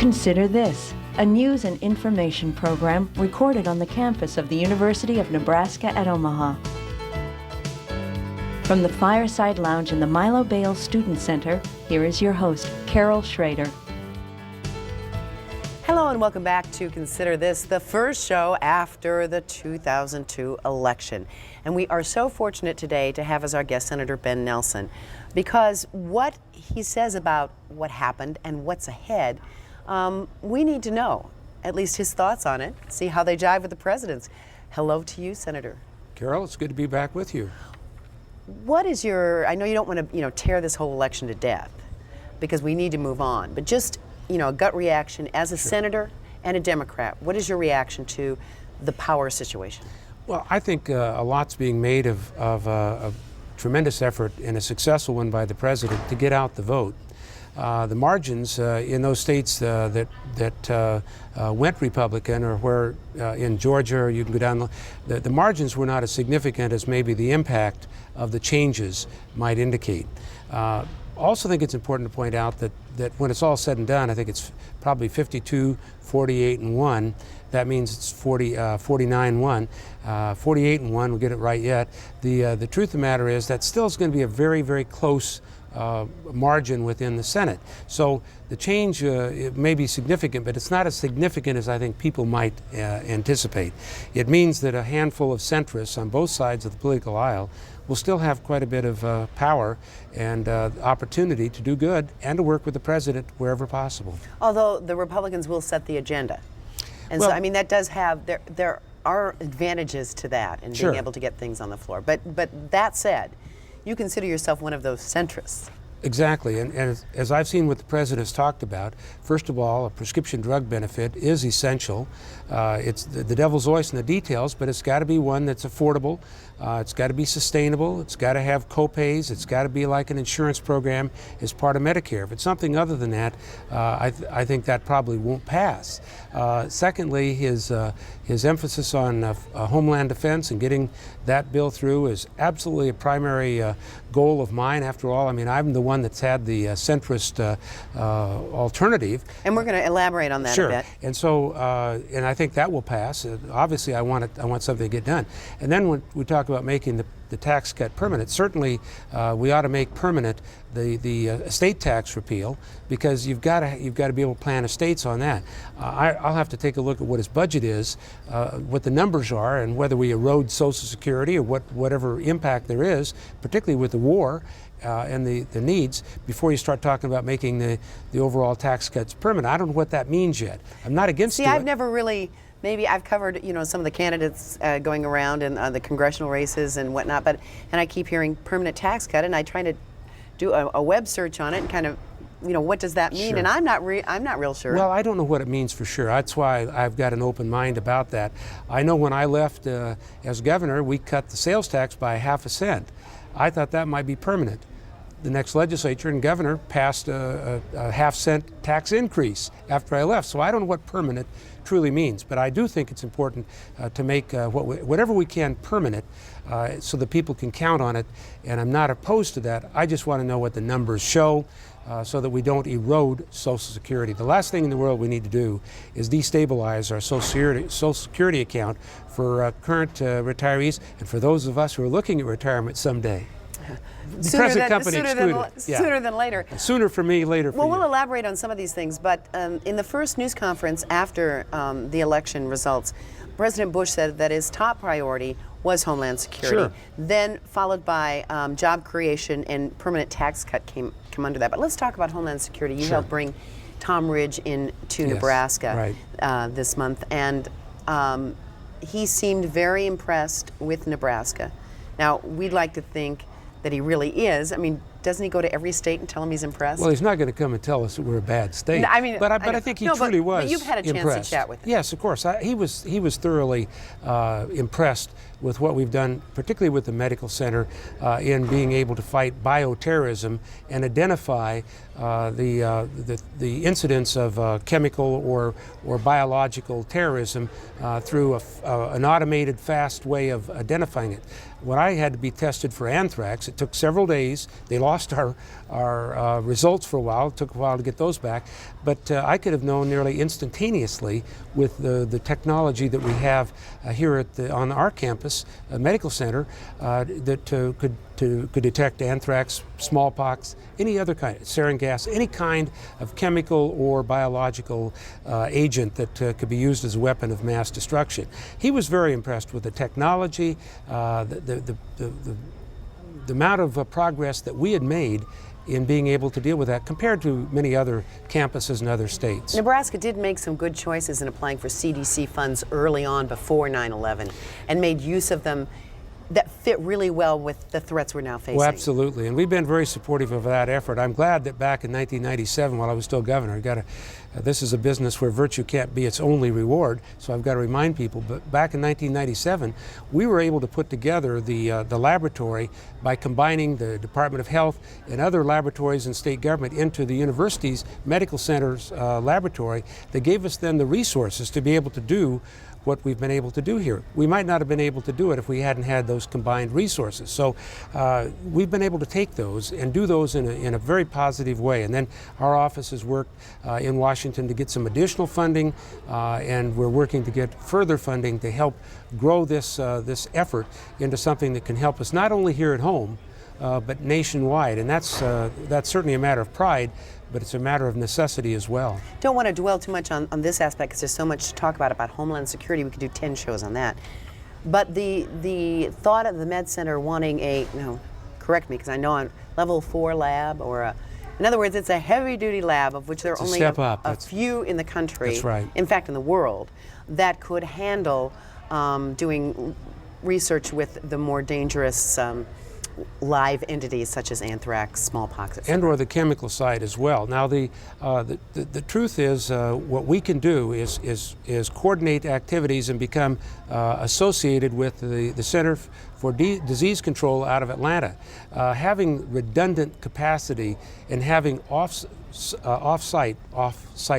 Consider This, a news and information program recorded on the campus of the University of Nebraska at Omaha. From the Fireside Lounge in the Milo Bales Student Center, here is your host, Carol Schrader. Hello and welcome back to Consider This, the first show after the 2002 election. And we are so fortunate today to have as our guest Senator Ben Nelson, because what he says about what happened and what's ahead, we need to know, at least his thoughts on it, see how they jive with the president's. Hello to you, Senator. Carol, it's good to be back with you. What is your, I know you don't want to, tear this whole election to death, because we need to move on, but just, a gut reaction as a senator and a Democrat. What is your reaction to the power situation? Well, I think a lot's being made of a tremendous effort and a successful one by the president to get out the vote. The margins in those states that went Republican, or where in Georgia, or you can go down, the margins were not as significant as maybe the impact of the changes might indicate. Also think it's important to point out that when it's all said and done, I think it's probably 52, 48, and 1. That means it's 49-1, 48-1, we'll get it right yet. The truth of the matter is that still is going to be a very, very close margin within the Senate. So the change it may be significant, but it's not as significant as I think people might anticipate. It means that a handful of centrists on both sides of the political aisle will still have quite a bit of power and opportunity to do good and to work with the president wherever possible. Although the Republicans will set the agenda. And well, so, I mean, that does have, there are advantages to that in being able to get things on the floor. But that said, you consider yourself one of those centrists. Exactly, and as I've seen what the president has talked about, first of all, a prescription drug benefit is essential. It's the devil's always in the details, but it's got to be one that's affordable. It's got to be sustainable. It's got to have co-pays. It's got to be like an insurance program as part of Medicare. If it's something other than that, I think that probably won't pass. Secondly, his emphasis on homeland defense and getting that bill through is absolutely a primary goal of mine. After all, I mean, I'm the one that's had the centrist alternative. And we're going to elaborate on that a bit. And so, and I think that will pass. Obviously, I want something to get done. And then when we talk about making the tax cut permanent, certainly we ought to make permanent the estate tax repeal, because you've got to be able to plan estates on that. I'll have to take a look at what his budget is, what the numbers are, and whether we erode Social Security or whatever impact there is, particularly with the war and the needs, before you start talking about making the overall tax cuts permanent. I don't know what that means yet. I'm not against it. See, I've never really. Maybe I've covered, some of the candidates going around in the congressional races and whatnot, and I keep hearing permanent tax cut, and I try to do a web search on it and kind of, what does that mean? And I'm not real sure. Well, I don't know what it means for sure. That's why I've got an open mind about that. I know when I left as governor, we cut the sales tax by 0.5 cent. I thought that might be permanent. The next legislature and governor passed a 0.5 cent tax increase after I left. So I don't know what permanent truly means, but I do think it's important to make whatever we can permanent so that people can count on it, and I'm not opposed to that. I just want to know what the numbers show so that we don't erode Social Security. The last thing in the world we need to do is destabilize our Social Security account for current retirees and for those of us who are looking at retirement someday. Sooner than later. Sooner for me, later for you. Well, we'll elaborate on some of these things, but in the first news conference after the election results, President Bush said that his top priority was Homeland Security. Then followed by job creation, and permanent tax cut came under that. But let's talk about Homeland Security. You helped bring Tom Ridge into Nebraska this month, and he seemed very impressed with Nebraska. Now, we'd like to think that he really is. I mean, doesn't he go to every state and tell them he's impressed? Well, he's not going to come and tell us that we're a bad state. No, I mean, but I think he truly was. But you've had a chance impressed. to chat with him. Yes, of course. He was thoroughly impressed with what we've done, particularly with the medical center, in being able to fight bioterrorism and identify the incidence of chemical or biological terrorism through an automated, fast way of identifying it. When I had to be tested for anthrax, it took several days. They lost our results for a while. It took a while to get those back. But I could have known nearly instantaneously with the technology that we have here on our campus, medical center, that could detect anthrax, smallpox, any other kind, sarin gas, any kind of chemical or biological agent that could be used as a weapon of mass destruction. He was very impressed with the technology, the amount of progress that we had made in being able to deal with that compared to many other campuses in other states. Nebraska did make some good choices in applying for CDC funds early on before 9/11 and made use of them that fit really well with the threats we're now facing. Well, absolutely, and we've been very supportive of that effort. I'm glad that back in 1997, while I was still governor, this is a business where virtue can't be its only reward, so I've got to remind people, but back in 1997, we were able to put together the laboratory by combining the Department of Health and other laboratories in state government into the university's medical center's laboratory that gave us then the resources to be able to do what we've been able to do here. We might not have been able to do it if we hadn't had those combined resources. So we've been able to take those and do those in a very positive way. And then our office has worked in Washington to get some additional funding, and we're working to get further funding to help grow this effort into something that can help us not only here at home, but nationwide. And that's certainly a matter of pride, but it's a matter of necessity as well. Don't want to dwell too much on this aspect because there's so much to talk about Homeland Security. We could do 10 shows on that. But the thought of the Med Center wanting correct me because I know on level 4 lab in other words, it's a heavy-duty lab of which there are only a few in the country, that's right. In fact in the world, that could handle doing research with the more dangerous live entities such as anthrax, smallpox, etc. And or the chemical side as well. Now the truth is what we can do is coordinate activities and become associated with the Center for Disease Control out of Atlanta. Having redundant capacity and having off-site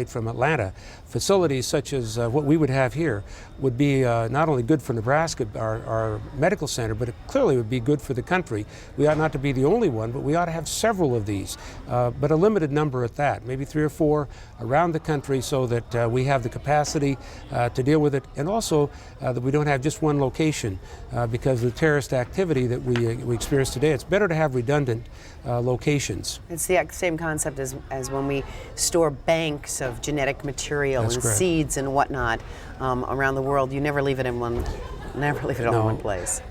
from Atlanta facilities such as what we would have here would be not only good for Nebraska, our medical center, but it clearly would be good for the country. We ought not to be the only one, but we ought to have several of these, but a limited number at that, maybe 3 or 4 around the country so that we have the capacity to deal with it, and also that we don't have just one location because of the terrorist activity that we experience today. It's better to have redundant locations. It's the same concept as when we store banks of genetic material That's and correct. seeds and whatnot around the world. You never leave it in one place.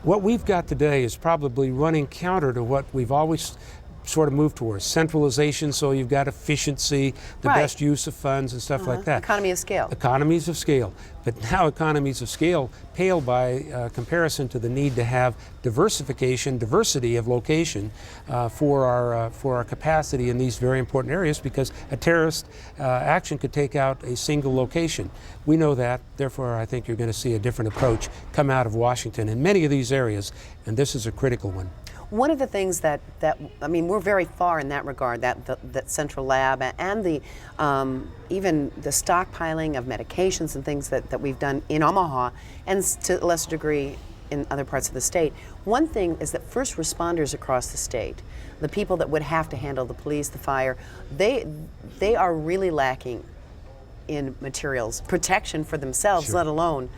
What we've got today is probably running counter to what we've always sort of moved towards. Centralization, so you've got efficiency, the best use of funds and stuff like that. Economy of scale. Economies of scale. But now economies of scale pale by comparison to the need to have diversity of location for our capacity in these very important areas, because a terrorist action could take out a single location. We know that, therefore I think you're going to see a different approach come out of Washington in many of these areas, and this is a critical one. One of the things that we're very far in that regard, that central lab and the even the stockpiling of medications and things that we've done in Omaha and to a lesser degree in other parts of the state. One thing is that first responders across the state, the people that would have to handle the police, the fire, they are really lacking in materials, protection for themselves, Sure. let alone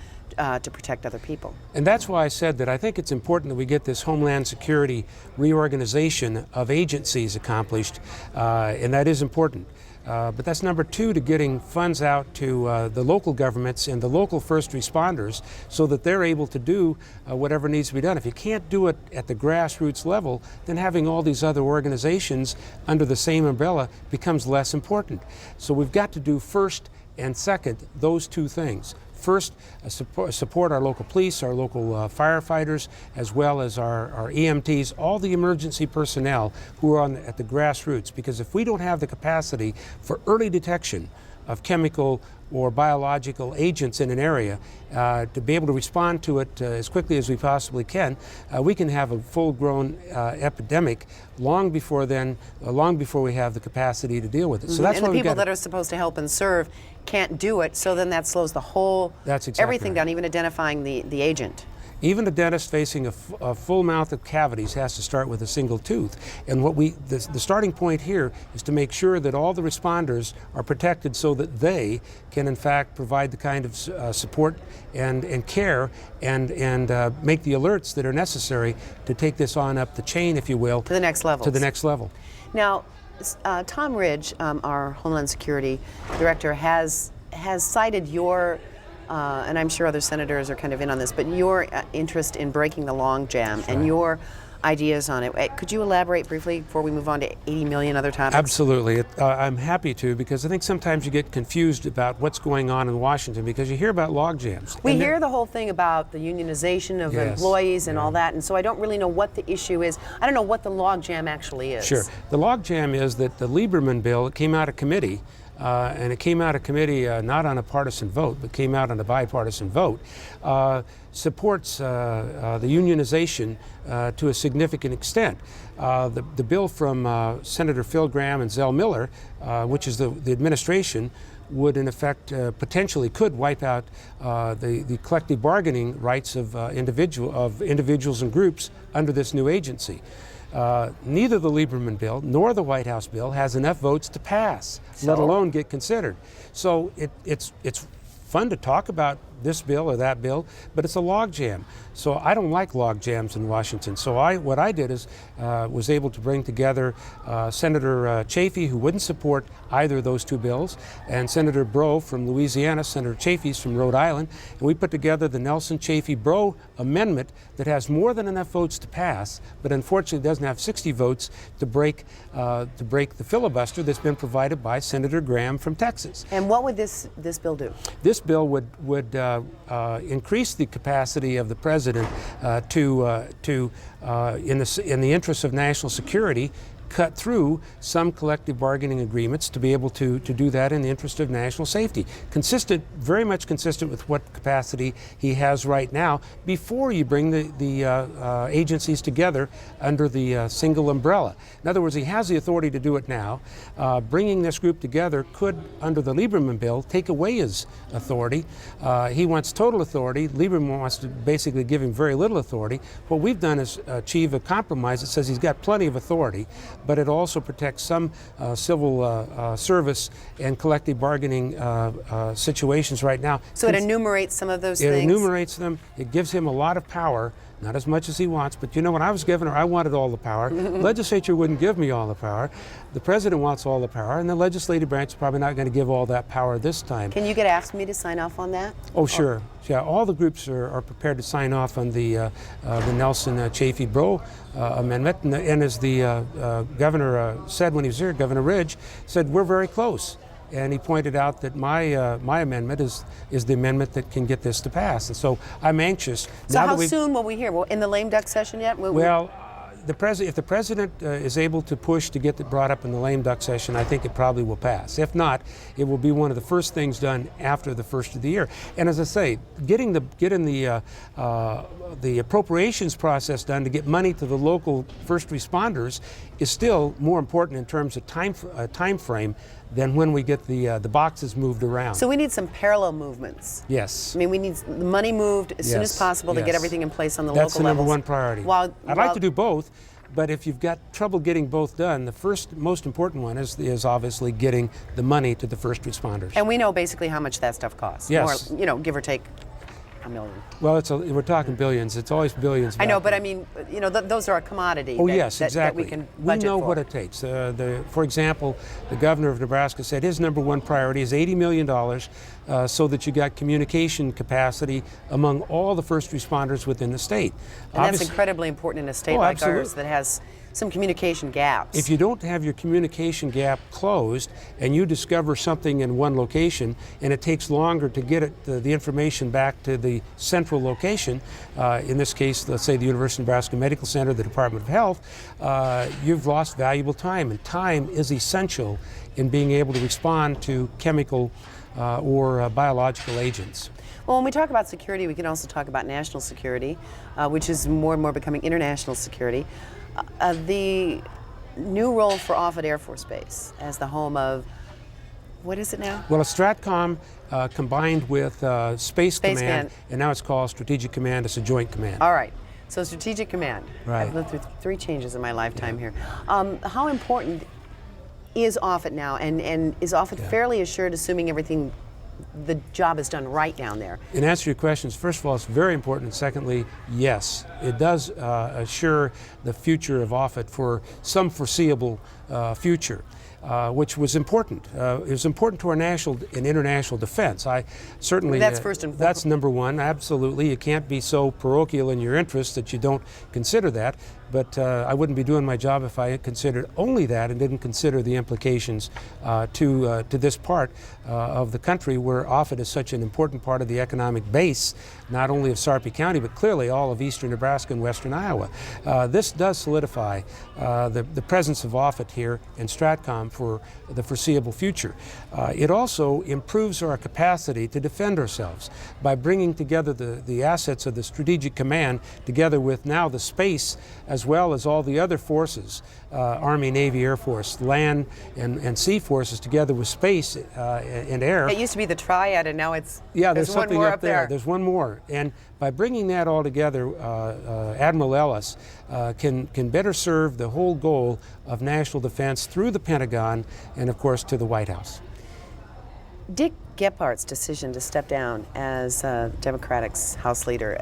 to protect other people. And that's why I said that I think it's important that we get this Homeland Security reorganization of agencies accomplished, and that is important. But that's number 2 to getting funds out to the local governments and the local first responders so that they're able to do whatever needs to be done. If you can't do it at the grassroots level, then having all these other organizations under the same umbrella becomes less important. So we've got to do first and second those 2 things. First, support our local police, our local firefighters, as well as our EMTs, all the emergency personnel who are at the grassroots. Because if we don't have the capacity for early detection of chemical or biological agents in an area, to be able to respond to it as quickly as we possibly can, we can have a full-grown epidemic long before then, long before we have the capacity to deal with it. So that's and why the we people that are supposed to help and serve can't do it, so then that slows the whole, everything down, even identifying the agent. Even a dentist facing a full mouth of cavities has to start with a single tooth. And what the starting point here is to make sure that all the responders are protected so that they can in fact provide the kind of support and care and make the alerts that are necessary to take this on up the chain, if you will. To the next level. To the next level. Now, Tom Ridge, our Homeland Security Director, has cited your and I'm sure other senators are kind of in on this, but your interest in breaking the logjam and your ideas on it. Could you elaborate briefly before we move on to 80 million other topics? Absolutely. I'm happy to, because I think sometimes you get confused about what's going on in Washington because you hear about logjams. We hear the whole thing about the unionization of employees and all that, and so I don't really know what the issue is. I don't know what the logjam actually is. Sure. The logjam is that the Lieberman bill, it came out of committee, and it came out of committee not on a partisan vote, but came out on a bipartisan vote, supports the unionization to a significant extent. The bill from Senator Phil Gramm and Zell Miller, which is the administration, would in effect potentially could wipe out the collective bargaining rights of individuals and groups under this new agency. Neither the Lieberman bill nor the White House bill has enough votes to pass, let alone get considered. So it's fun to talk about this bill or that bill, but it's a logjam. So I don't like logjams in Washington. So what I did is was able to bring together Senator Chafee, who wouldn't support either of those two bills, and Senator Breaux from Louisiana, Senator Chafee's from Rhode Island, and we put together the Nelson-Chafee-Breaux amendment that has more than enough votes to pass, but unfortunately doesn't have 60 votes to break the filibuster that's been provided by Senator Gramm from Texas. And what would this bill do? This bill would increase the capacity of the president in the interest of national security, cut through some collective bargaining agreements to be able to do that in the interest of national safety. Very much consistent with what capacity he has right now before you bring the agencies together under the single umbrella. In other words, he has the authority to do it now. Bringing this group together could, under the Lieberman bill, take away his authority. He wants total authority. Lieberman wants to basically give him very little authority. What we've done is achieve a compromise that says he's got plenty of authority, but it also protects some civil service and collective bargaining situations right now. So it enumerates some of those things? It enumerates them. It gives him a lot of power, not as much as he wants, but you know, when I was governor, I wanted all the power. The legislature wouldn't give me all the power. The president wants all the power, and the legislative branch is probably not going to give all that power this time. Can you get AFSCME to sign off on that? Oh, sure. Yeah, all the groups are prepared to sign off on the Nelson-Chafee-Breaux amendment, and as the governor said when he was here, Governor Ridge said, we're very close. And he pointed out that my amendment is the amendment that can get this to pass. And so I'm anxious. So how soon will we hear? Well, in the lame duck session yet? If the president is able to push to get it brought up in the lame duck session, I think it probably will pass. If not, it will be one of the first things done after the first of the year. And as I say, getting the appropriations process done to get money to the local first responders is still more important in terms of time frame than when we get the boxes moved around. So we need some parallel movements. Yes. I mean, we need the money moved as soon as possible to get everything in place on the local levels. That's the number one priority. I'd like to do both, but if you've got trouble getting both done, the first most important one is obviously getting the money to the first responders. And we know basically how much that stuff costs. Yes. More, give or take $1 million. Well, we're talking billions. It's always billions. I know, but I mean, those are a commodity. Oh, yes, exactly. That we can budget know for. what it takes. For example, the governor of Nebraska said his number one priority is $80 million so that you got communication capacity among all the first responders within the state. And that's incredibly important in a state like ours that has some communication gaps. If you don't have your communication gap closed and you discover something in one location and it takes longer to get the information back to the central location, in this case, let's say the University of Nebraska Medical Center, the Department of Health, you've lost valuable time, and time is essential in being able to respond to chemical or biological agents. Well, when we talk about security, we can also talk about national security, which is more and more becoming international security. The new role for Offutt Air Force Base as the home of, what is it now? Well, a STRATCOM combined with Space Command, Command, and now it's called Strategic Command. It's a joint command. All right. So Strategic Command. Right. I've lived through 3 changes in my lifetime here. How important is Offutt now, and is Offutt fairly assured, assuming everything, the job is done right down there? In answer to your questions, first of all, it's very important, and secondly, yes, it does assure the future of Offutt for some foreseeable future. Which was important. It was important to our national and international defense. I certainly that's first and foremost. That's number one. Absolutely, you can't be so parochial in your interests that you don't consider that. But I wouldn't be doing my job if I considered only that and didn't consider the implications to this part of the country, where Offutt is such an important part of the economic base, not only of Sarpy County, but clearly all of eastern Nebraska and western Iowa. This does solidify the presence of Offutt here and STRATCOM for the foreseeable future. It also improves our capacity to defend ourselves by bringing together the assets of the Strategic Command together with now the space, as well as all the other forces, Army, Navy, Air Force, land and sea forces, together with space and air. It used to be the triad, and now it's there's one something more up there. There's one more. And by bringing that all together, Admiral Ellis can better serve the whole goal of national defense through the Pentagon and, of course, to the White House. Dick Gephardt's decision to step down as Democratic's House leader.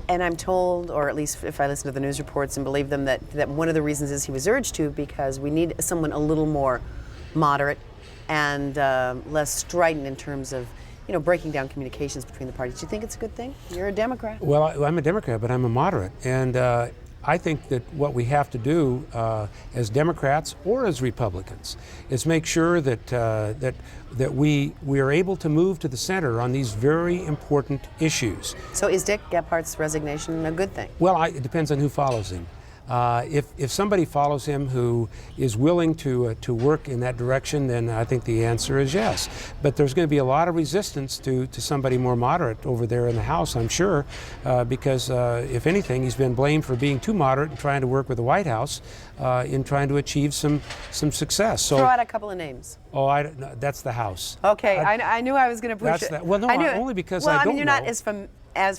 And I'm told, or at least if I listen to the news reports and believe them, that one of the reasons is he was urged to because we need someone a little more moderate and less strident in terms of, breaking down communications between the parties. Do you think it's a good thing? You're a Democrat. Well, I'm a Democrat, but I'm a moderate. And I think that what we have to do as Democrats or as Republicans is make sure that we are able to move to the center on these very important issues. So is Dick Gephardt's resignation a good thing? Well, it depends on who follows him. If somebody follows him who is willing to work in that direction, then I think the answer is yes. But there's going to be a lot of resistance to somebody more moderate over there in the House, I'm sure, because if anything, he's been blamed for being too moderate and trying to work with the White House in trying to achieve some success. So, throw out a couple of names. Oh, no, that's the House. Okay, I knew I was going to push it. Well, no, only because I don't you're know. not as familiar.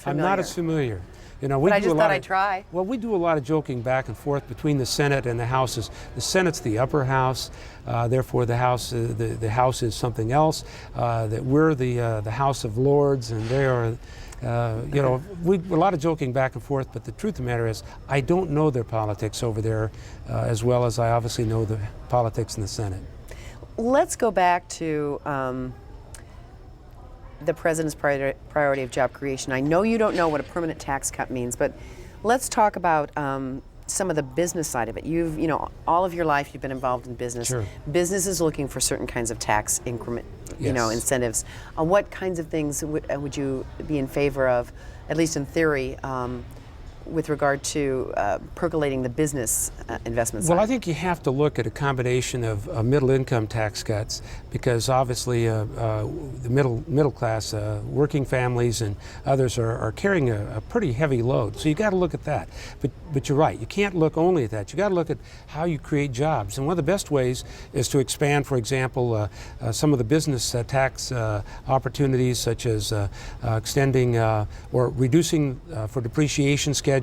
I'm not as familiar. But I just thought I'd try. Well, we do a lot of joking back and forth between the Senate and the Houses. The Senate's the upper house, therefore the House is something else. That we're the House of Lords, and they are. A lot of joking back and forth, but the truth of the matter is, I don't know their politics over there as well as I obviously know the politics in the Senate. Let's go back to the president's priority of job creation. I know you don't know what a permanent tax cut means, but let's talk about some of the business side of it. You've, all of your life you've been involved in business. Sure. Business is looking for certain kinds of tax increment, Yes. Incentives. What kinds of things would you be in favor of, at least in theory, with regard to percolating the business investment side? Well, I think you have to look at a combination of middle-income tax cuts, because obviously the middle class, working families and others are carrying a pretty heavy load. So you got to look at that. But you're right, you can't look only at that. You got to look at how you create jobs. And one of the best ways is to expand, for example, some of the business tax opportunities, such as extending or reducing for depreciation schedules,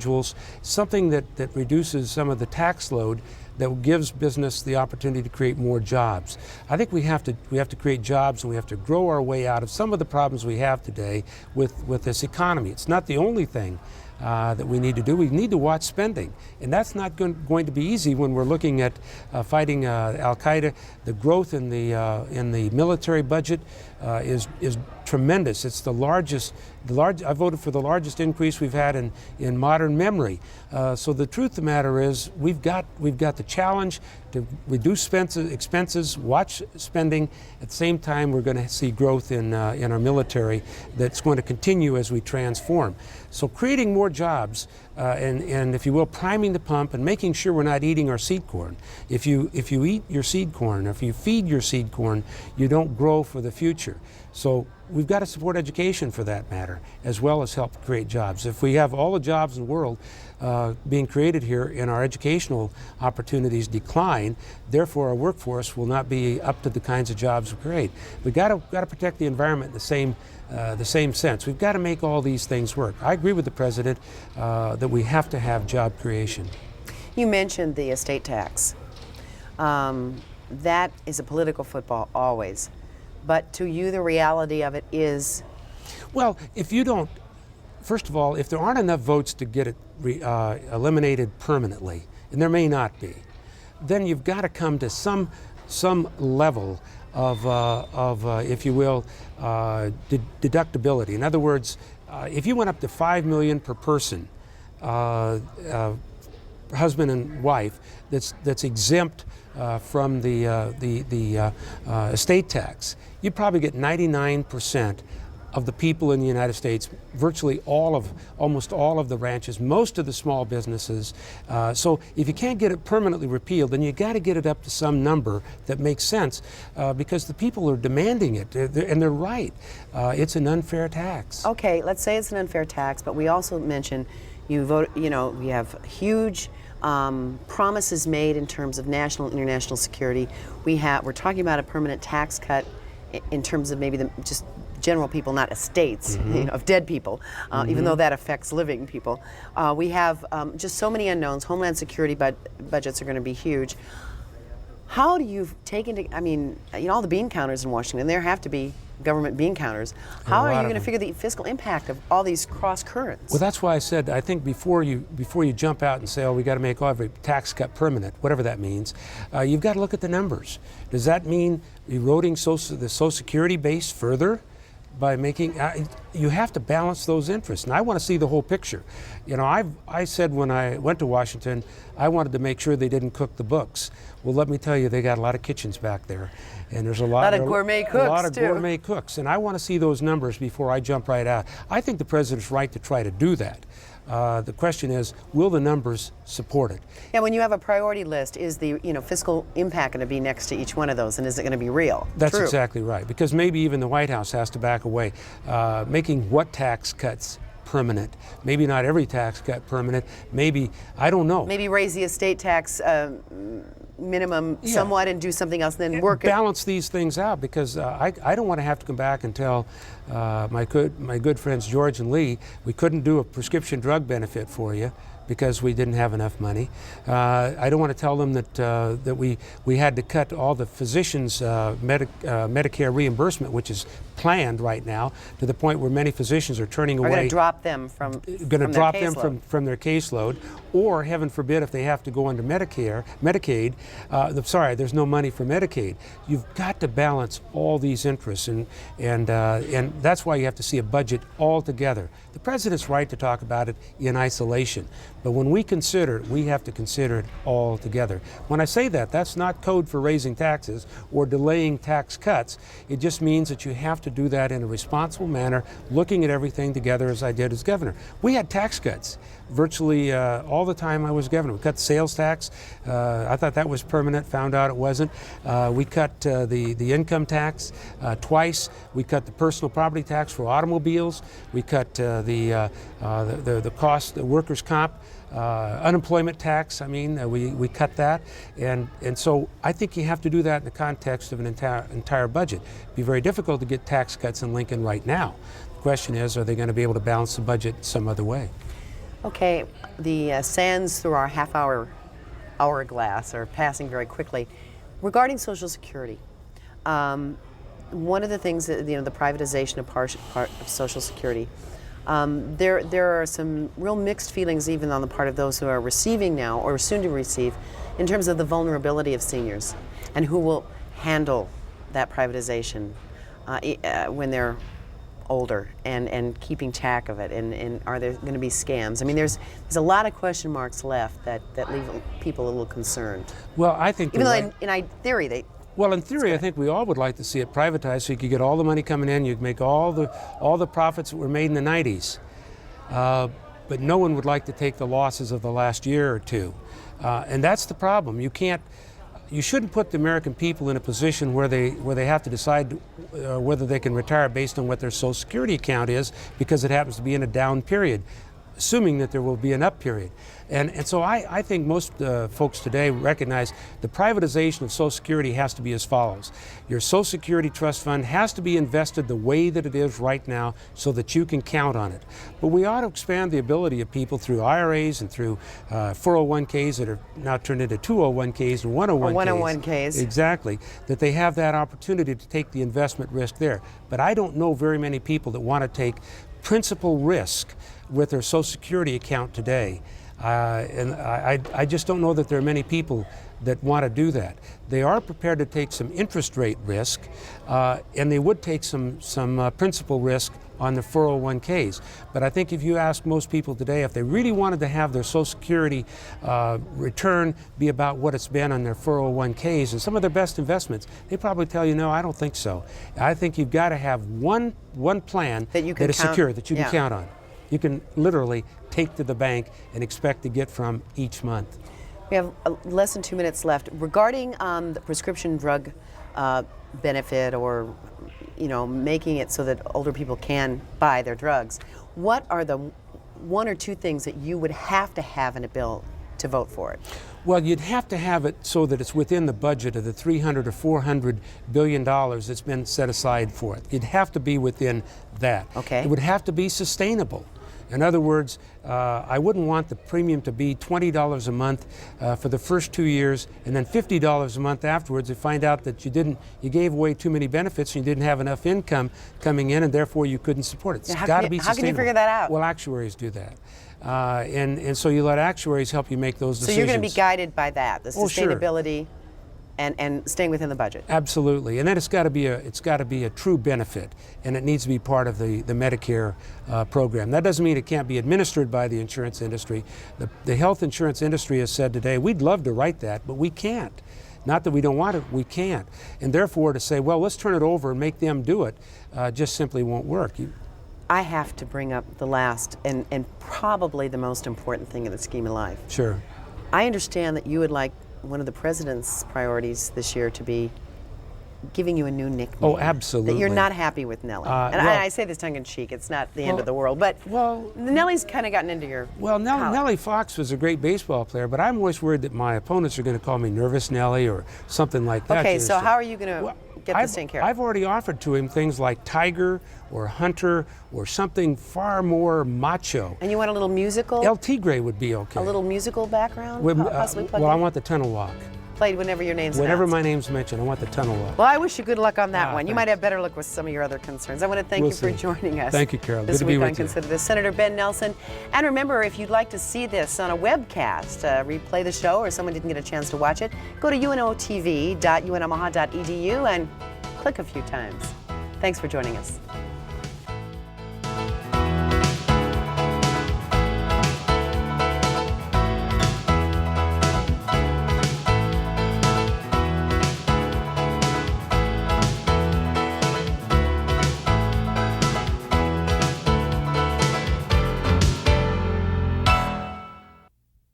something that reduces some of the tax load that gives business the opportunity to create more jobs. I think we have to create jobs, and we have to grow our way out of some of the problems we have today with this economy. It's not the only thing that we need to do. We need to watch spending, and that's not going to be easy when we're looking at fighting Al-Qaeda. The growth in the military budget is tremendous. It's the largest. I voted for the largest increase we've had in modern memory. So the truth of the matter is, we've got the challenge to reduce expenses, watch spending. At the same time, we're going to see growth in our military that's going to continue as we transform. So creating more jobs and, if you will, priming the pump and making sure we're not eating our seed corn. If you eat your seed corn, or if you feed your seed corn, you don't grow for the future. So we've got to support education for that matter, as well as help create jobs. If we have all the jobs in the world being created here and our educational opportunities decline, therefore our workforce will not be up to the kinds of jobs we create. We've got to protect the environment in the same sense. We've got to make all these things work. I agree with the President that we have to have job creation. You mentioned the estate tax. That is a political football always. But to you, the reality of it is? Well, if you don't, first of all, if there aren't enough votes to get it eliminated permanently, and there may not be, then you've got to come to some level of if you will, deductibility. In other words, if you went up to $5 million per person, husband and wife, that's exempt from the estate tax, you'd probably get 99% of the people in the United States, virtually almost all of the ranches, most of the small businesses. So if you can't get it permanently repealed, then you got to get it up to some number that makes sense, because the people are demanding it, and they're right. It's an unfair tax. Okay, let's say it's an unfair tax, but we also mentioned we have huge promises made in terms of national and international security. We're talking about a permanent tax cut in terms of maybe just general people, not estates, of dead people, even though that affects living people. We have just so many unknowns. Homeland Security budgets are going to be huge. How do you take into, all the bean counters in Washington, there have to be government bean counters. How are you going to figure the fiscal impact of all these cross currents? Well, that's why I said, I think before you jump out and say, oh, we got to make every tax cut permanent, whatever that means, you've got to look at the numbers. Does that mean eroding the Social Security base further? By making, you have to balance those interests, and I want to see the whole picture. I said when I went to Washington, I wanted to make sure they didn't cook the books. Well, let me tell you, they got a lot of kitchens back there, and there's a lot of gourmet cooks, a lot of gourmet cooks, and I want to see those numbers before I jump right out. I think the president's right to try to do that. The question is, will the numbers support it? Yeah, when you have a priority list, is the fiscal impact going to be next to each one of those, and is it going to be real? That's exactly right, because maybe even the White House has to back away. Making what tax cuts permanent? Maybe not every tax cut permanent. Maybe, I don't know. Maybe raise the estate tax minimum somewhat and do something else, and then balance these things out, because I don't want to have to come back and tell my good friends George and Lee, we couldn't do a prescription drug benefit for you because we didn't have enough money. I don't want to tell them that we had to cut all the physicians' Medicare reimbursement, which is planned right now, to the point where many physicians are turning away. Are going to drop them from from their caseload, or heaven forbid if they have to go under Medicaid. There's no money for Medicaid. You've got to balance all these interests, and that's why you have to see a budget all together. The president's right to talk about it in isolation, but when we consider it, we have to consider it all together. When I say that, that's not code for raising taxes or delaying tax cuts. It just means that you have to do that in a responsible manner, looking at everything together as I did as governor. We had tax cuts virtually all the time I was governor. We cut the sales tax. I thought that was permanent, found out it wasn't. We cut the income tax twice. We cut the personal property tax for automobiles. We cut the cost, the workers' comp, unemployment tax. We cut that, and so I think you have to do that in the context of an entire budget. It'd be very difficult to get tax cuts in Lincoln right now. The question is, are they going to be able to balance the budget some other way? Okay, the sands through our hourglass are passing very quickly. Regarding Social Security, one of the things that the privatization of part of Social Security. There are some real mixed feelings even on the part of those who are receiving now or soon to receive in terms of the vulnerability of seniors and who will handle that privatization when they're older and keeping track of it? And are there going to be scams? I mean, there's a lot of question marks left that leave people a little concerned. Well, I think Even though right. in theory Well, in theory, I think we all would like to see it privatized so you could get all the money coming in, you'd make all the profits that were made in the 90s. But no one would like to take the losses of the last year or two. And that's the problem. You shouldn't put the American people in a position where they have to decide whether they can retire based on what their Social Security account is because it happens to be in a down period, assuming that there will be an up period. And so I think most folks today recognize the privatization of Social Security has to be as follows. Your Social Security trust fund has to be invested the way that it is right now so that you can count on it. But we ought to expand the ability of people through IRAs and through 401ks that are now turned into 201ks and 101ks. 101ks. Exactly. That they have that opportunity to take the investment risk there. But I don't know very many people that want to take principal risk with their Social Security account today. And I just don't know that there are many people that want to do that. They are prepared to take some interest rate risk, and they would take some principal risk on the 401ks. But I think if you ask most people today if they really wanted to have their Social Security return be about what it's been on their 401ks and some of their best investments, they probably tell you, no, I don't think so. I think you've got to have one plan that is secure, that you can count on. You can literally take to the bank and expect to get from each month. We have less than 2 minutes left. Regarding the prescription drug benefit, or making it so that older people can buy their drugs, what are the one or two things that you would have to have in a bill to vote for it? Well, you'd have to have it so that it's within the budget of the $300 or $400 billion that's been set aside for it. You'd have to be within that. Okay. It would have to be sustainable. In other words, I wouldn't want the premium to be $20 a month for the first 2 years and then $50 a month afterwards and find out that you gave away too many benefits and you didn't have enough income coming in and therefore you couldn't support it. It's got to be sustainable. How can you figure that out? Well, actuaries do that. And so you let actuaries help you make those decisions. So you're going to be guided by that, the sustainability. Sure. And staying within the budget. Absolutely, and then it's got to be a true benefit, and it needs to be part of the Medicare program. That doesn't mean it can't be administered by the insurance industry. The health insurance industry has said today, we'd love to write that, but we can't. Not that we don't want it, we can't. And therefore to say, well, let's turn it over and make them do it, just simply won't work. I have to bring up the last and probably the most important thing in the scheme of life. Sure. I understand that you would like one of the president's priorities this year to be giving you a new nickname. Oh, absolutely. That you're not happy with Nellie. And I say this tongue in cheek, it's not the end of the world, but Nellie's kind of gotten into your Nellie Fox was a great baseball player, but I'm always worried that my opponents are going to call me Nervous Nellie or something like that. Okay, so how are you going to get this taken care of? I've already offered to him things like Tiger or Hunter or something far more macho. And you want a little musical? El Tigre would be okay. A little musical background? Possibly well, I want the Tunnel Walk. Played whenever your name's Whenever announced. my name's mentioned, I want the Tunnel Walk. Well, I wish you good luck on that one. Thanks. You might have better luck with some of your other concerns. I want to thank you for joining us. Thank you, Carol. This Good to week be on with you. Consider This, Senator Ben Nelson. And remember, if you'd like to see this on a webcast, replay the show, or someone didn't get a chance to watch it, go to unotv.unomaha.edu and click a few times. Thanks for joining us.